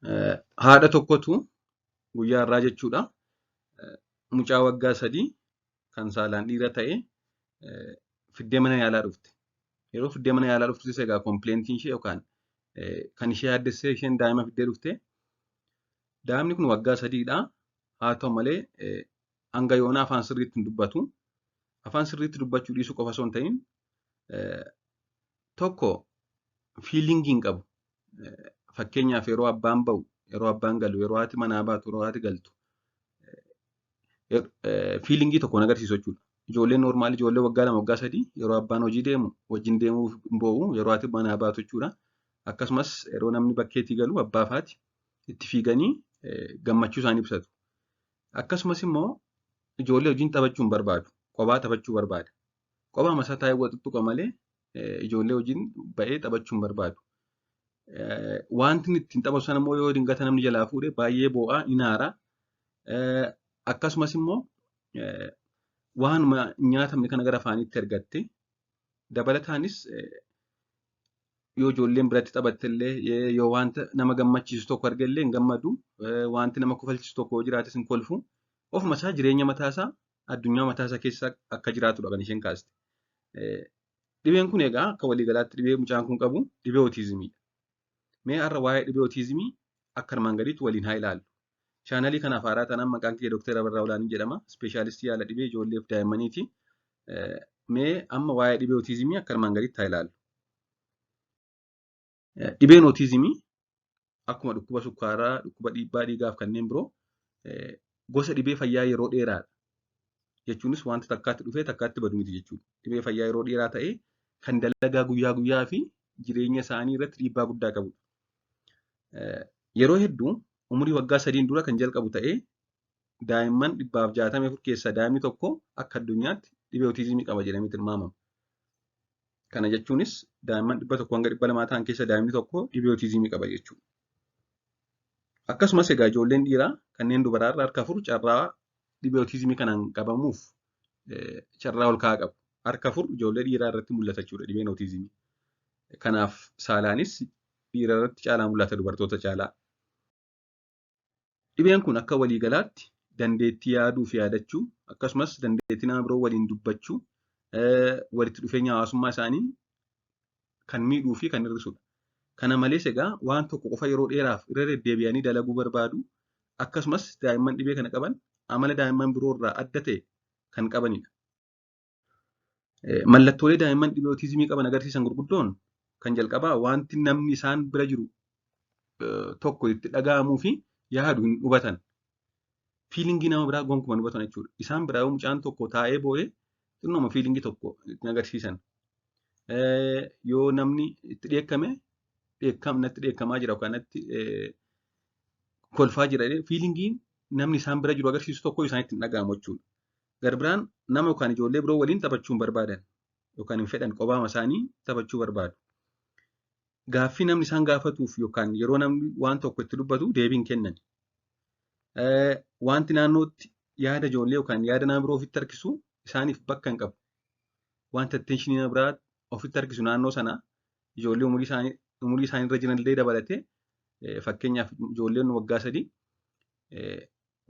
Haadha tokkotu guyyaa irraa jechuudha. Mucaa waggaa 3 kan saalaan dhiira ta'e fiddee mana yaalaa dhufte. Yeroo fiddee mana yaalaa dhuftus egaa kompleentiin ishee yookaan kan ishee yaaddessee isheen daa'ima fiddee dhufte. Daa'imni kun waggaa 3dha. Haa ta'u malee hanga yoona afaan sirriitti hin dubbatu. Afaan sirriitti dubbachuu dhiisuu qofa osoo hin ta'in tokko fiilingii hin qabu. Fakkeenyaaf yeroo abbaan ba'u, yeroo abbaan galu, yeroo haati manaa baatu, yeroo haati galtu fiilingii tokkoon agarsiisu jechuudha. Ijoolleen noormaali ijoollee waggaa 2 waggaa 3 yeroo abbaan hojii deemu wajjin deemuuf hin boo'u, yeroo haati manaa baatu jechuudha. Akkasumas yeroo namni bakkeetii galu abbaa fi haati itti fiiganii gammachuu isaanii ibsatu. Akkasumas immoo ijoollee wajjin taphachuu hin barbaadu. Kophaa taphachuu barbaada. Kophaa masaa taa'ee wal tuttuqa malee ijoollee wajjin ba'ee taphachuu hin barbaadu. Wanti ittiin taphatu sana immoo yoo dingata namni jalaa fuudhe baay'ee boo'aa in aara. Akkasumas immoo waanuma nyaatamne kana gara afaaniitti ergatte dabalataanis yoo ijoolleen biratti taphatte illee yoo wanta nama gammachiisu tokko arge illee hin gammadu. Wanti nama kofalchiisu tokko yoo jiraates hin kolfu. Ofuma isaa jireenya mataasaa addunyaa mataasaa keessa akka jiraatudha kan isheen kaaste. Dhibeen kun egaa akka waliigalaatti dhibee mucaan kun qabu dhibee ootizimiidha. Mee har'a waa'ee dhibee ootizimii akka armaan gadiitti waliin haa ilaallu. Chaanalii kanaaf haaraa taanaan maqaan kiyya Dr. Abarraa Olaanii jedhama. Ispeeshaalistii yaala dhibee ijoolleef daa'immaniiti. Mee amma waa'ee dhibee ootizimii akka armaan gadiitti haa ilaallu. Dhibeen ootizimii akkuma dhukkuba sukkaaraa, dhukkuba dhiibbaa dhiigaaf kanneen biroo gosa dhibee fayyaa yeroo dheeraadha. Jechuunis wanta takkaatti dhufee takkaatti badu miti jechuudha. Dhibee fayyaa yeroo dheeraa ta'ee kan dalagaa guyyaa guyyaa fi jireenya isaanii irratti dhiibbaa guddaa qabudha. Yeroo hedduu umurii waggaa 3 dura kan jalqabu ta'ee daa'imman 164 keessaa daa'imni tokko akka addunyaatti dhibee ootizimii qaba jedhamee tilmaamama. Kana jechuunis daa'imman 100 hanga 200 ta'an keessa daa'imni tokko dhibee ootizimii qaba jechuudha. Akkasumas egaa ijoolleen dhiiraa kanneen dubaraa irraa harka 4 carraa dhibee ootizimii kanaan qabamuuf carraa ol ka'aa qabu. Harka 4 ijoollee dhiiraa irratti mul'ata jechuudha dhibeen ootizimii. Kanaaf saalaanis dhiira irratti caalaa mul'ata dubartoota caalaa. Dhibeen kun akka waliigalaatti dandeettii yaaduu fi yaadachuu akkasumas dandeettii nama biroo waliin dubbachuu walitti dhufeenya hawaasummaa isaanii kan miidhuu fi kan hir'isudha. Kana malees egaa waan tokko qofa yeroo dheeraaf irra deddeebi'anii dalaguu barbaadu akkasumas daa'imman dhibee kana qaban amala daa'imman biroo irraa adda ta'e kan qabanidha. Mallattoolee daa'imman dhibee ootizimii qaban agarsiisan gurguddoon kan jalqabaa wanti namni isaan bira jiru tokko itti dhaga'amuu fi yaadu hin hubatan. Fiilingii nama biraa gonkumaa hin hubatan jechuudha. Isaan biraa yoo mucaan tokko taa'ee boo'ee xinnooma fiilingii tokko itti agarsiisan. Yoo namni itti dheekkame natti dheekkamaa jira yookaan natti kolfaa jira fiilingiin namni isaan bira jiru agarsiisu tokko isaanitti hin dhaga'amu jechuudha. Garbiraan nama yookaan ijoollee biroo waliin taphachuu hin barbaadan yookaan hin fedhan kophaama isaanii taphachuu barbaadu. Gaaffii namni isaan gaafatuuf yookaan yeroo namni waan tokko itti dubbatu deebiin kennan. Wanti naannootti yaada ijoollee yookaan yaada nama biroo ofitti harkisu isaaniif bakka hin qabu. Wanta attentionii nama biraa ofitti harkisu naannoo sana ijoollee umurii isaanii irra jiran illee dabalatee fakkeenyaaf ijoolleen waggaa 3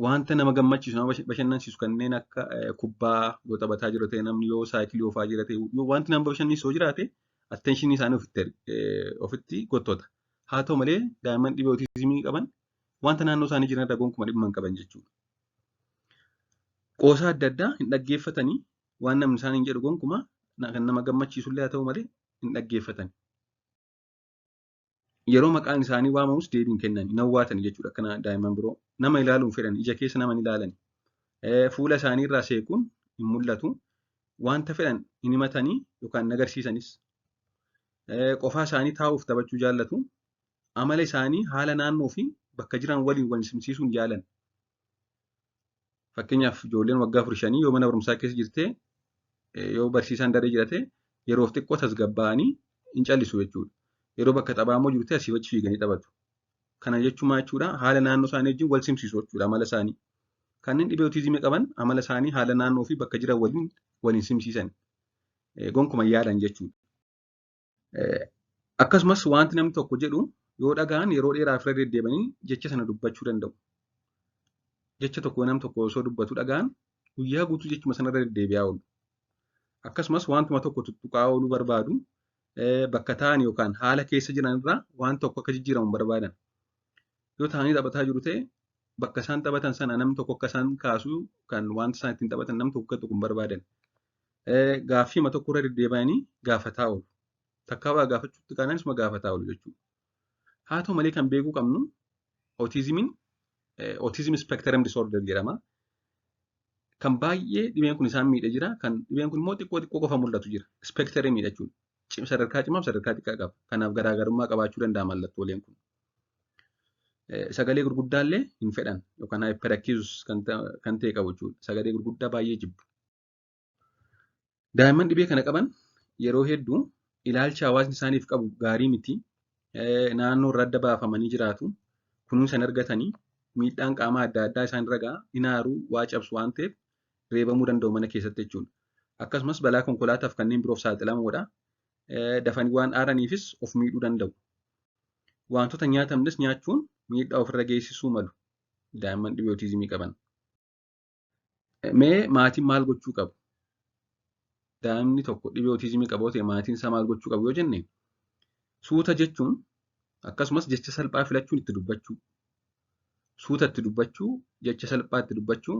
wanta nama gammachiisu nama bashannansiisu kanneen akka kubbaa yoo taphataa jira ta'e namni yoo saayikilii oofaa jira ta'e wanti nama bashannansiisu jiraate attentionii isaanii ofitti gottota. Haa ta'u malee daa'imman dhibee ootizimii qaban wanta naannoo isaanii jiran irra gonkumaa dhimma hin qaban jechuudha. Qoosaa adda addaa hin dhaggeeffatanii waan namni isaanii jedhu gonkumaa kan nama gammachiisu illee haa ta'u malee hin dhaggeeffatan. Yeroo maqaan isaanii waamamus deebiin kennan hin hawwaatan jechuudha akkana daa'imman biroo. Nama ilaaluun fedhan ija keessa nama hin ilaalan. Fuula isaanii irraa seequun hin mul'atu. Wanta fedhan hin himatanii yookaan hin agarsiisanis. Qofaa isaanii taa'uuf taphachuu jaallatu. Amala isaanii haala naannoo fi bakka jiran waliin wal simsiisuun jaalan. Fakkeenyaaf ijoolleen waggaa 4-5 yoo mana barumsaa keessa jirtee yoo barsiisaan daree jirate yeroof xiqqoo tasgabbaa'anii hin callisu jechuudha. Yeroo bakka taphaa immoo jirte asii achi fiiganii taphatu. Kana jechuun maal jechuudha? Haala naannoo isaanii wajjin wal simsiisu jechuudha amala isaanii. Kanneen dhibee ootizimii qaban amala isaanii haala naannoo fi bakka jiran waliin simsiisan. Gonkumaa yaadan jechuudha. Akkasumas wanti namni tokko jedhu Yoo dhaga'an yeroo dheeraaf irra deddeebi'anii jecha sana dubbachuu danda'u. Jecha tokko nam tokko osoo dubbatu dhaga'an guyyaa guutuu jechuma sanarra deddeebi'aa oolu. Akkasumas wantuma tokko tuttuqaa ooluu barbaadu bakka ta'an yookaan haala keessa jiran irraa waan tokko akka jijjiiramu barbaadan. Yoo ta'anii taphataa jiru ta'e bakka isaan taphatan sana namni tokko akka isaan kaasu kan wanta isaan ittiin taphatan namni tokko akka tuqu barbaadan. Gaaffiima tokko irra deddeebi'anii gaafataa oolu. Takkaa waa gaafachuutti kaananis ma gaafataa oolu jechuudha. Haa ta'u malee kan beekuu qabnu ootizimiin autism spectrum disorder jedhama. Kan baay'ee dhibeen kun isaan miidhee jira. Kan dhibeen kun immoo xiqqoo qofa mul'atu jira. Spectrumidha jechuudha. Sadarkaa cimaa fi sadarkaa xiqqaa qaba. Kanaaf garaagarummaa qabaachuu danda'a mallattooleen kun. Sagalee gurguddaallee hin fedhan yookaan hyperacusis kan ta'e qabu jechuudha. Sagalee gurguddaa baay'ee jibbu. Daa'imman dhibee kana qaban yeroo hedduu ilaalcha hawaasni isaaniif qabu gaarii miti. Naannoo irra adda baafamanii jiraatu. Kunuunsa hin argatanii miidhaan qaamaa adda addaa isaan irra ga'a. Inaaruu waa cabsu waan ta'eef reebamuu danda'u mana keessatti jechuudha. Akkasumas balaa konkolaataaf kanneen biroof saaxilamuudha. Dafanii waan aaraniifis of miidhuu danda'u. Wantoota nyaatamnes nyaachuun miidhaa ofirra geessisuu malu daa'imman dhibee ootizimii qaban. Mee maatiin maal gochuu qabu? Daa'imni tokko dhibee ootizimii qabu ta'e maatiin isaa maal gochuu qabu yoo jenne suuta jechuun akkasumas jecha salphaa filachuun itti dubbachuu. Suuta itti dubbachuu, jecha salphaa itti dubbachuu,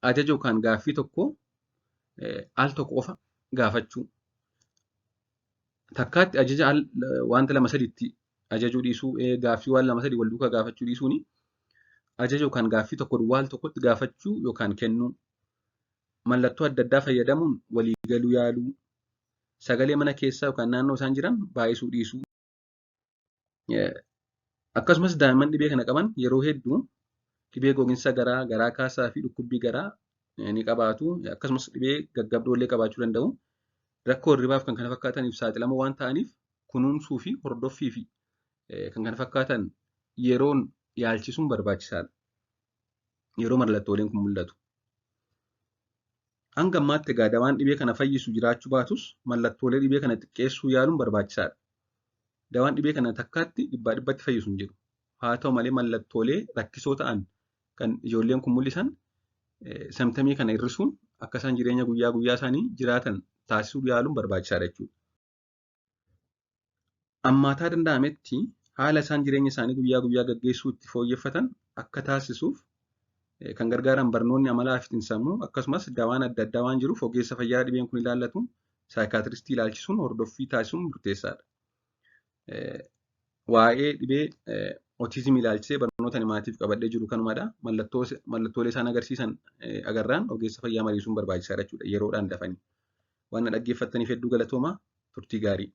ajaja yookaan gaaffii tokko al tokko qofa gaafachuu. Takkaatti ajaja wanta lama sadiitti ajajuu dhiisuu, gaaffii waan lama sadii wal duukaa gaafachuu dhiisuuni ajaja yookaan gaaffii tokko duwwaa al tokkotti gaafachuu yookaan kennuu. Mallattoo adda addaa fayyadamuun walii galuu yaaluu. Sagalee mana keessaa yookaan naannoo isaan jiran baay'isuu dhiisuu. Akkasumas daa'imman dhibee kana qaban yeroo hedduu dhibee gogiinsa garaa, garaa kaasaa fi dhukkubbii garaa ni qabaatu. Akkasumas dhibee gaggabdoollee qabaachuu danda'u. Rakkoo hirribaaf kan kana fakkaataniif saaxilama waan ta'aniif kunuunsuu fi hordoffii fi kan kana fakkaatan yeroon yaalchisuun barbaachisaadha. Yeroo mallattooleen kun mul'atu. Hanga ammaatti egaa dawaan dhibee kana fayyisu jiraachuu baatus mallattoolee dhibee kana xiqqeessuu yaaluun barbaachisaadha. Dawaan dhibee kana takkaatti dhibbatti fayyisu hin jiru. Haa ta'u malee mallattoolee rakkisoo ta'an kan ijoolleen kun mul'isan samtamii kana hir'isuun akka isaan jireenya guyyaa guyyaa isaanii jiraatan taasisuu yaaluun barbaachisaadha jechuudha. Ammaataa danda'ametti haala isaan jireenya isaanii guyyaa guyyaa gaggeessuu itti fooyyeffatan akka taasisuuf kan gargaaran barnoonni amalaa fi xiinsammuu akkasumas dawaan adda addaa waan jiruuf ogeessa fayyaa dhibeen kun ilaallatu saayikaatiristii ilaalchisuun hordoffii taasisuun murteessaadha. Waa'ee dhibee ootizimii ilaalchisee barnoota maatiif qabadhee jiru kanumadha. Mallattoolee isaan agarsiisan agarraan ogeessa fayyaa mariisuun barbaachisaadha jechuudha yeroodhaan dafanii. Waan dhaggeeffattaniif hedduu galatoomaa turtii gaarii.